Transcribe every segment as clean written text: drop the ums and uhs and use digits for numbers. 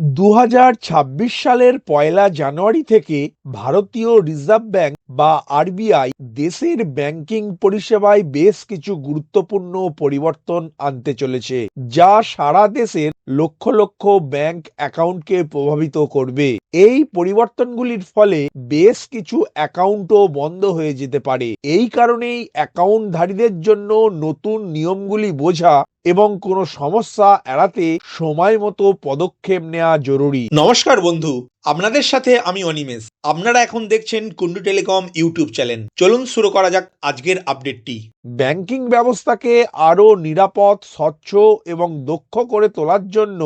২০২৬ সালের ১লা জানুয়ারি থেকে ভারতীয় রিজার্ভ ব্যাংক বা আরবিআই দেশের ব্যাংকিং পরিষেবায় বেশ কিছু গুরুত্বপূর্ণ পরিবর্তন আনতে চলেছে, যা সারা দেশের লক্ষ লক্ষ ব্যাংক অ্যাকাউন্টকে প্রভাবিত করবে। এই পরিবর্তনগুলির ফলে বেশ কিছু অ্যাকাউন্টও বন্ধ হয়ে যেতে পারে। এই কারণেই অ্যাকাউন্টধারীদের জন্য নতুন নিয়মগুলি বোঝা এবং কোনো সমস্যা এড়াতে সময় মতো পদক্ষেপ নেওয়া জরুরি। নমস্কার বন্ধু, আপনাদের সাথে আমি অনিমেষ। আপনারা এখন দেখছেন কুন্ডু টেলিকম ইউটিউব চ্যানেল। চলুন শুরু করা যাক আজকের আপডেটটি। ব্যাংকিং ব্যবস্থাকে আরও নিরাপদ, স্বচ্ছ এবং দক্ষ করে তোলার জন্য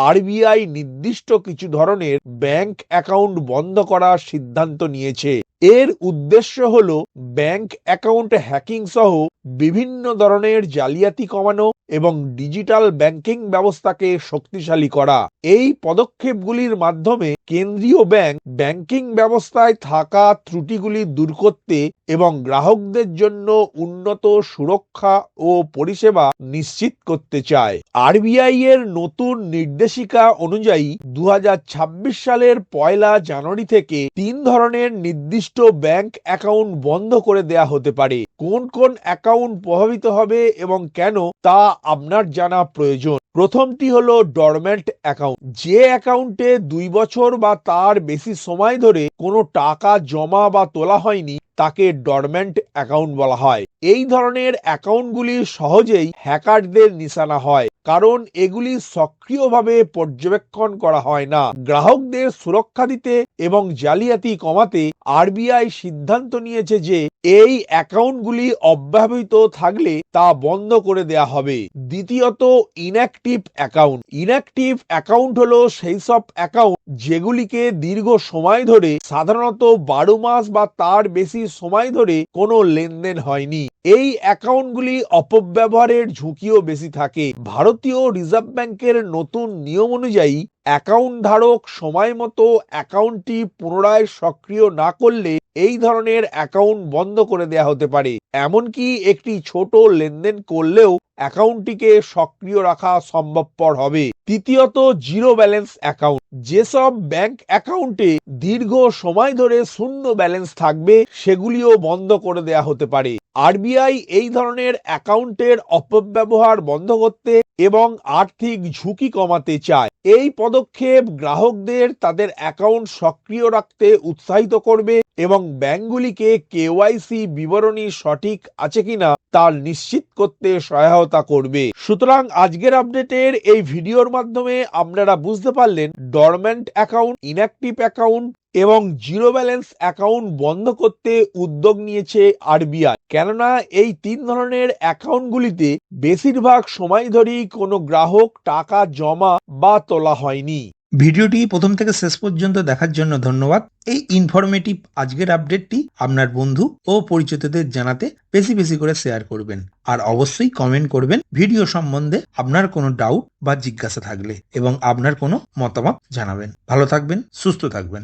আরবিআই নির্দিষ্ট কিছু ধরনের ব্যাংক অ্যাকাউন্ট বন্ধ করার সিদ্ধান্ত নিয়েছে। এর উদ্দেশ্য হল ব্যাংক অ্যাকাউন্ট হ্যাকিং সহ বিভিন্ন ধরনের জালিয়াতি কমানো এবং ডিজিটাল ব্যাংকিং ব্যবস্থাকে শক্তিশালী করা। এই পদক্ষেপগুলির মাধ্যমে কেন্দ্রীয় ব্যাংক ব্যাংকিং ব্যবস্থায় থাকা ত্রুটিগুলি দূর করতে এবং গ্রাহকদের জন্য উন্নত সুরক্ষা ও পরিষেবা নিশ্চিত করতে চায়। আরবিআই এর নতুন নির্দেশিকা অনুযায়ী ২০২৬ সালের ১লা জানুয়ারি থেকে ৩ ধরনের নির্দিষ্ট ব্যাংক অ্যাকাউন্ট বন্ধ করে দেয়া হতে পারে। কোন কোন অ্যাকাউন্ট প্রভাবিত হবে এবং কেন তা আপনার জানা প্রয়োজন। প্রথমটি হলো ডরম্যান্ট অ্যাকাউন্ট। যে অ্যাকাউন্টে ২ বছর বা তার বেশি সময় ধরে কোনো টাকা জমা বা তোলা হয়নি তাকে ডরম্যান্ট অ্যাকাউন্ট বলা হয়। এই ধরনের অ্যাকাউন্টগুলি সহজেই হ্যাকারদের নিশানা হয়, কারণ এগুলি সক্রিয়ভাবে পর্যবেক্ষণ করা হয় না। গ্রাহকদের সুরক্ষা দিতে এবং জালিয়াতি কমাতে আরবিআই সিদ্ধান্ত নিয়েছে যে এই অ্যাকাউন্টগুলি অব্যবহৃত থাকলে তা বন্ধ করে দেয়া হবে। দ্বিতীয়ত, ইনঅ্যাক্টিভ অ্যাকাউন্ট। ইনঅ্যাক্টিভ অ্যাকাউন্ট হলো সেই সব অ্যাকাউন্ট যেগুলিকে দীর্ঘ সময় ধরে, সাধারণত ১২ মাস বা তার বেশি সময় ধরে কোনো লেনদেন হয়নি। এই অ্যাকাউন্টগুলি অপব্যবহারের ঝুঁকিও বেশি থাকে। ভারতীয় রিজার্ভ ব্যাংকের নতুন নিয়ম অনুযায়ী অ্যাকাউন্ট ধারক সময় মতো অ্যাকাউন্টটি পুনরায় সক্রিয় না করলে এই ধরনের অ্যাকাউন্ট বন্ধ করে দেয়া হতে পারে। এমনকি একটি ছোট লেনদেন করলেও অ্যাকাউন্টটিকে সক্রিয় রাখা সম্ভবপর হবে। তৃতীয়ত, জিরো ব্যালেন্স অ্যাকাউন্ট। যেসব ব্যাংক অ্যাকাউন্টে দীর্ঘ সময় ধরে শূন্য ব্যালেন্স থাকবে সেগুলিও বন্ধ করে দেয়া হতে পারে। আরবিআই এই ধরনের অ্যাকাউন্টের অপব্যবহার বন্ধ করতে এবং আর্থিক ঝুঁকি কমাতে চায়। এই পদক্ষেপ গ্রাহকদের তাদের অ্যাকাউন্ট সক্রিয় রাখতে উৎসাহিত করবে এবং ব্যাংকগুলিকে কেওয়াইসি বিবরণী সঠিক আছে কিনা তা নিশ্চিত করতে সহায়তা করবে। সুতরাং আজকের আপডেটের এই ভিডিওর মাধ্যমে আপনারা বুঝতে পারলেন ডরম্যান্ট অ্যাকাউন্ট, ইনঅ্যাক্টিভ অ্যাকাউন্ট এবং জিরো ব্যালেন্স অ্যাকাউন্ট বন্ধ করতে উদ্যোগ নিয়েছে আরবিআই। কেননা এই ৩ ধরনের অ্যাকাউন্টগুলিতে বেশিরভাগ সময় ধরেই কোনো গ্রাহক টাকা জমা বা তোলা হয়নি। ভিডিওটি প্রথম থেকে শেষ পর্যন্ত দেখার জন্য ধন্যবাদ। এই ইনফরমেটিভ আজকের আপডেটটি আপনার বন্ধু ও পরিচিতদের জানাতে বেশি বেশি করে শেয়ার করবেন, আর অবশ্যই কমেন্ট করবেন ভিডিও সম্বন্ধে আপনার কোনো ডাউট বা জিজ্ঞাসা থাকলে, এবং আপনার কোনো মতামত জানাবেন। ভালো থাকবেন, সুস্থ থাকবেন।